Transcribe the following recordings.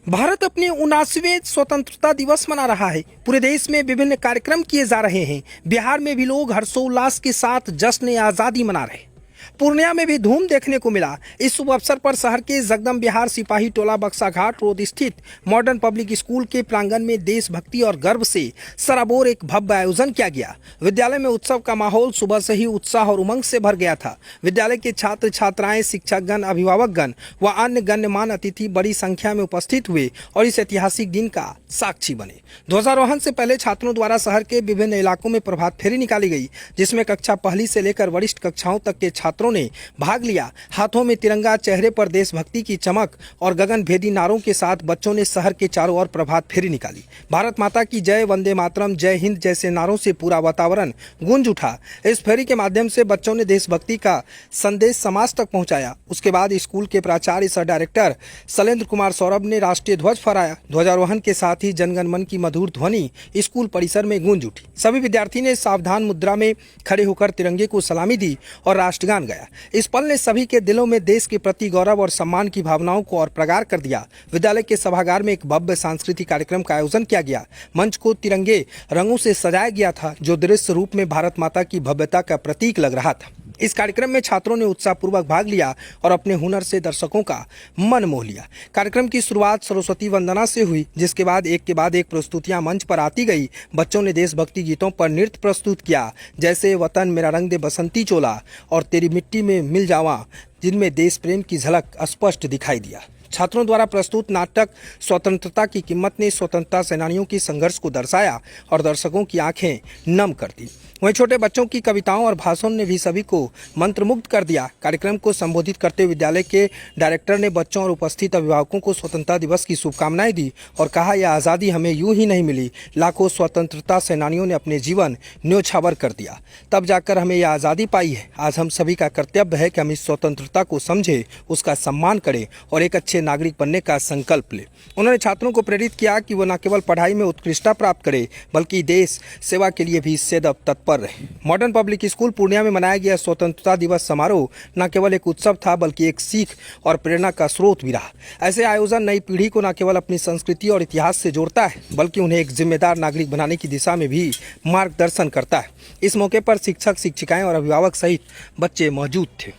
भारत अपने 79वें स्वतंत्रता दिवस मना रहा है। पूरे देश में विभिन्न कार्यक्रम किए जा रहे हैं। बिहार में भी लोग हर्षोल्लास के साथ जश्न आजादी मना रहे। पूर्णिया में भी धूम देखने को मिला। इस शुभ अवसर पर शहर के जगदम बिहार सिपाही टोला बक्सा घाट रोड स्थित मॉडर्न पब्लिक स्कूल के प्रांगण में देशभक्ति और गर्व से सराबोर एक भव्य आयोजन किया गया। विद्यालय में उत्सव का माहौल सुबह से ही उत्साह और उमंग से भर गया था। विद्यालय के छात्र छात्राएं, शिक्षकगण, अभिभावकगण व अन्य गण्यमान्य अतिथि बड़ी संख्या में उपस्थित हुए और इस ऐतिहासिक दिन का साक्षी बने। ध्वजारोहण से पहले छात्रों द्वारा शहर के विभिन्न इलाकों में प्रभात फेरी निकाली गई, जिसमें कक्षा पहली से लेकर वरिष्ठ कक्षाओं तक के छात्रों ने भाग लिया। हाथों में तिरंगा, चेहरे पर देशभक्ति की चमक और गगनभेदी नारों के साथ बच्चों ने शहर के चारों ओर प्रभात फेरी निकाली। भारत माता की जय, वंदे मातरम, जय हिंद जैसे नारों से पूरा वातावरण गूंज उठा। इस फेरी के माध्यम से बच्चों ने देशभक्ति का संदेश समाज तक पहुंचाया। उसके बाद स्कूल के प्राचार्य सह डायरेक्टर शैलेंद्र कुमार सौरभ ने राष्ट्रीय ध्वज फहराया। ध्वजारोहण के साथ ही जनगण मन की मधुर ध्वनि स्कूल परिसर में गूंज उठी। सभी विद्यार्थी ने सावधान मुद्रा में खड़े होकर तिरंगे को सलामी दी और राष्ट्रगान गाया। इस पल ने सभी के दिलों में देश के प्रति गौरव और सम्मान की भावनाओं को और प्रगाढ़ कर दिया। विद्यालय के सभागार में एक भव्य सांस्कृतिक कार्यक्रम का आयोजन किया गया। मंच को तिरंगे रंगों से सजाया गया था, जो दृश्य रूप में भारत माता की भव्यता का प्रतीक लग रहा था। इस कार्यक्रम में छात्रों ने उत्साहपूर्वक भाग लिया और अपने हुनर से दर्शकों का मन मोह लिया। कार्यक्रम की शुरुआत सरस्वती वंदना से हुई, जिसके बाद एक प्रस्तुतियां मंच पर आती गई। बच्चों ने देशभक्ति गीतों पर नृत्य प्रस्तुत किया, जैसे वतन मेरा रंग दे बसंती चोला और तेरी मिट्टी में मिल जावा, जिनमें देश प्रेम की झलक स्पष्ट दिखाई दिया। छात्रों द्वारा प्रस्तुत नाटक स्वतंत्रता की कीमत ने स्वतंत्रता सेनानियों की संघर्ष को दर्शाया और दर्शकों की आंखें नम कर दी। वहीं छोटे बच्चों की कविताओं और भाषण ने भी सभी को मंत्रमुग्ध कर दिया। कार्यक्रम को संबोधित करते विद्यालय के डायरेक्टर ने बच्चों और उपस्थित अभिभावकों को स्वतंत्रता दिवस की शुभकामनाएं दी और कहा, यह आज़ादी हमें यूं ही नहीं मिली, लाखों स्वतंत्रता सेनानियों ने अपने जीवन न्योछावर कर दिया, तब जाकर हमें यह आज़ादी पाई है। आज हम सभी का कर्तव्य है कि हम इस स्वतंत्रता को समझें, उसका सम्मान करें और एक अच्छे नागरिक बनने का संकल्प ले। उन्होंने छात्रों को प्रेरित किया कि वो न केवल पढ़ाई में उत्कृष्टता प्राप्त करे, बल्कि देश सेवा के लिए भी सदैव तत्पर रहे। मॉडर्न पब्लिक स्कूल पूर्णिया में मनाया गया स्वतंत्रता दिवस समारोह न केवल एक उत्सव था, बल्कि एक सीख और प्रेरणा का स्रोत भी रहा। ऐसे आयोजन नई पीढ़ी को न केवल अपनी संस्कृति और इतिहास से जोड़ता है, बल्कि उन्हें एक जिम्मेदार नागरिक बनाने की दिशा में भी मार्गदर्शन करता है। इस मौके पर शिक्षक, शिक्षिकाएं और अभिभावक सहित बच्चे मौजूद थे।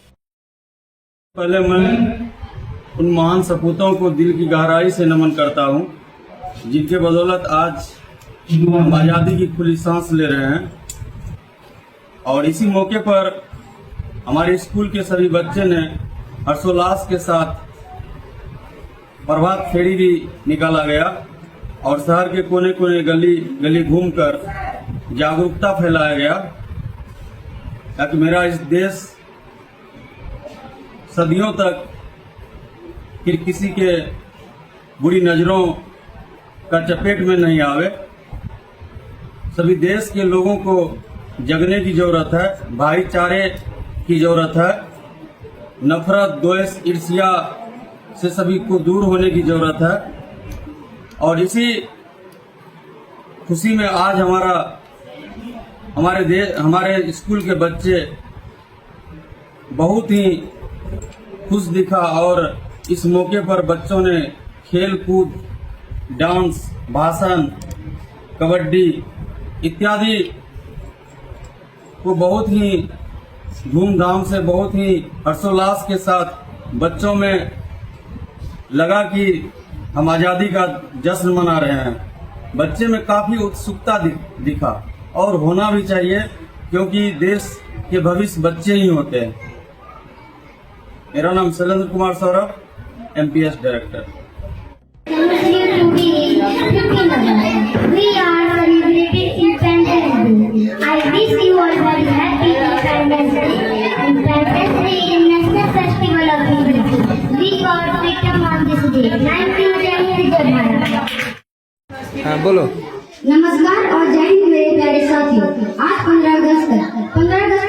पहले मैं उन महान सपूतों को दिल की गहराई से नमन करता हूं, जिनके बदौलत आज हम आज़ादी की खुली सांस ले रहे हैं। और इसी मौके पर हमारे स्कूल के सभी बच्चे ने हर्षोल्लास के साथ प्रभात फेरी भी निकाला गया और शहर के कोने कोने गली गली घूमकर जागरूकता फैलाया गया, ताकि मेरा इस देश सदियों तक फिर किसी के बुरी नजरों का चपेट में नहीं आवे। सभी देश के लोगों को जगने की जरूरत है, भाईचारे की जरूरत है, नफरत, द्वेष, ईर्ष्या से सभी को दूर होने की जरूरत है। और इसी खुशी में आज हमारे स्कूल के बच्चे बहुत ही खुश दिखा और इस मौके पर बच्चों ने खेल कूद, डांस, भाषण, कबड्डी इत्यादि को बहुत ही धूमधाम से, बहुत ही हर्षोल्लास के साथ बच्चों में लगा कि हम आज़ादी का जश्न मना रहे हैं। बच्चे में काफ़ी उत्सुकता दिखा और होना भी चाहिए, क्योंकि देश के भविष्य बच्चे ही होते हैं। मेरा नाम Shailendra Kumar Saurabh, MPS director. I wish you all very happy Independence Day. Independence Day is National Festival of Liberty. We got freedom on this day. 1910 हाँ बोलो। नमस्कार और जय हिंद मेरे प्यारे साथियों। आज 15 अगस्त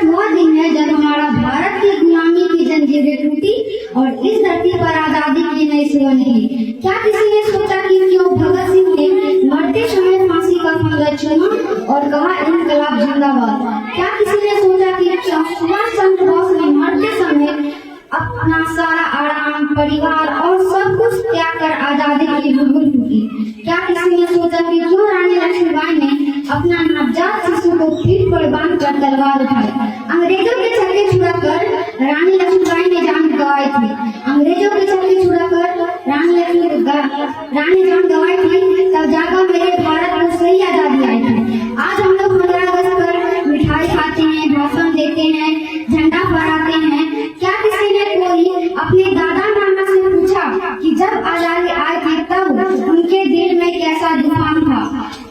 वो दिन है जब हमारा भारत की गुलामी की जंजीरें टूटी और इस धरती पर आजादी की नई सुबह निकली। क्या किसी ने सोचा कि क्यों भगत सिंह ने मरते समय फांसी का फंदा चुना और कहा इनकलाब जिंदाबाद? क्या किसी ने सोचा कि सुभाष चंद्र बोस ने मरते समय अपना सारा आराम, परिवार और सब कुछ त्याग कर आजादी की कि क्यों रानी लक्ष्मीबाई ने अपना नवजात शिशु को पीठ पर बांधकर तलवार उठाई। अंग्रेजों के छक्के छुड़ाकर रानी लक्ष्मीबाई ने जान गंवाई थी। अंग्रेजों के छक्के छुड़ाकर रानी जान गंवाई थी, तब जाकर मेरे भारत को सही आजादी आई थी। आज हम लोग 15 अगस्त पर मिठाई खाते हैं, भाषण देते हैं, झंडा फहराते हैं। क्या किसी ने कोई अपने दादा नाना से पूछा कि जब आजादी आई थी तब उनके दिल में कैसा तूफान था?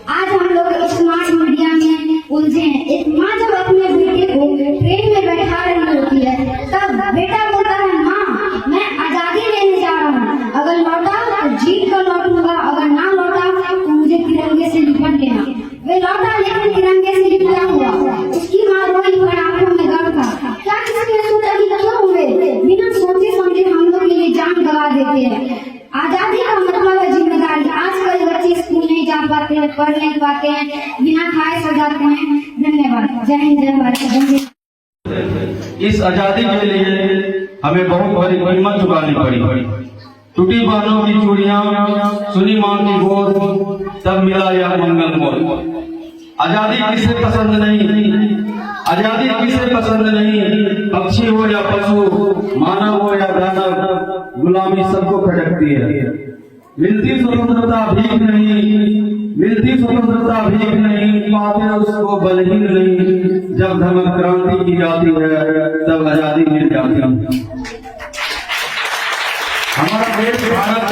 आज हम लोग स्मार्ट मीडिया में उलझे हैं। एक माँ जब अपने बेटे को ट्रेन में बैठा रही होती है तब बेटा बोलता है, माँ मैं आजादी लेने जा रहा हूँ, अगर लौटा तो जीत कर लौटूंगा, अगर ना लौटा तो मुझे तिरंगे से लिपट लेना। वे लौटा लेकिन तिरंगे से लिपटा हुआ। उसकी माँ रोई पर आंखों में गम था। क्या किसी ने सोचा कि क्यों हुए? बिना सोचे समझे हम लोग के लिए जान गंवा देते हैं। आजादी का मतलब है जिम्मेदारी। आजकल बच्चे स्कूल नहीं जा पाते हैं, पढ़ नहीं पाते हैं, बिना खाए सो जाते हैं। धन्यवाद। जय हिंद, जय भारत। इस आजादी के लिए हमें बहुत बड़ी कीमत चुकानी पड़ी। टूटी बाहों की चूड़ियां, सुनी मां की गोद, तब मिला यह मंगल मोल। आजादी किसे पसंद नहीं, आजादी किसे पसंद नहीं, पक्षी हो या पशु, मानव हो या दानव, गुलामी सबको खटकती है। मिलती स्वतंत्रता भीख नहीं, मिलती स्वतंत्रता भीख नहीं, पाते उसको बलहीन नहीं। जब धमक क्रांति की जाती है तब आजादी मिल जाती है। हमारा देश भारत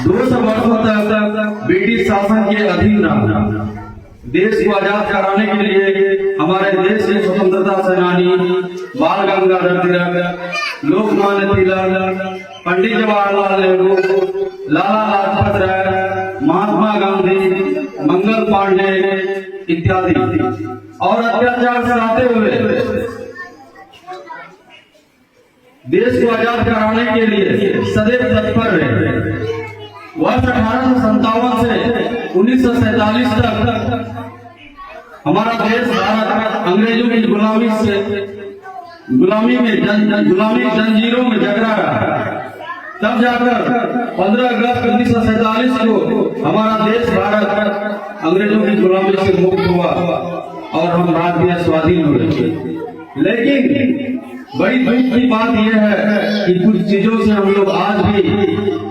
200 वर्षों तक ब्रिटिश शासन के अधीन रहा। देश को आजाद कराने के लिए हमारे देश के स्वतंत्रता सेनानी बाल गंगाधर तिलक, लोकमान्य तिलक, पंडित जवाहरलाल नेहरू, लाला लाजपत राय, महात्मा गांधी, मंगल पांडे इत्यादि और अत्याचार सहते हुए देश को आजाद कराने के लिए सदैव तत्पर रहे। वर्ष 1857 से 1947 तक हमारा देश भारत अंग्रेजों की गुलामी जंजीरों में जकड़ा रहा। तब जाकर 15 अगस्त 1947 को हमारा देश भारत अंग्रेजों की गुलामी से मुक्त हुआ और हम भारतीय स्वाधीन हुए। लेकिन बड़ी दुख की बात यह है कि कुछ चीजों से हम लोग आज भी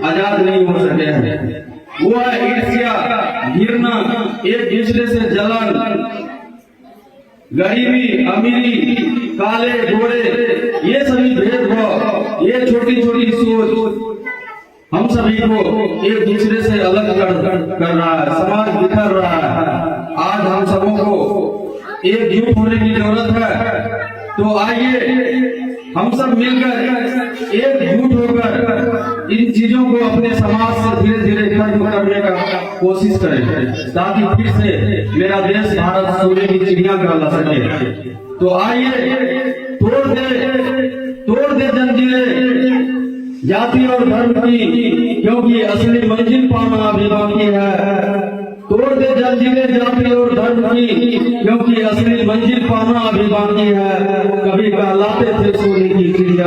आजाद नहीं हो सके हैं। वो है ईर्ष्या, घृणा, एक दूसरे से जलन, गरीबी अमीरी, काले गोरे, ये सभी भेदभाव, ये छोटी छोटी सोच हम सभी को एक दूसरे से अलग कर रहा है। समाज बिखर रहा है। आज हम सबों को एकजुट होने की जरूरत है। तो आइए हम सब मिलकर एकजुट होकर इन चीजों को अपने समाज से धीरे धीरे खत्म करने का कोशिश करें, ताकि फिर से मेरा देश भारत सोने की चिड़िया कहला सके। तो आइए तोड़ दे जंजीरें जाति और धर्म की, क्योंकि असली मंजिल पाना अभी बाकी है। तोड़ दे जंजीरें जाति और धर्म की, क्योंकि असली मंजिल पाना अभी बाकी है। कभी कहलाते थे सोने की चिड़िया।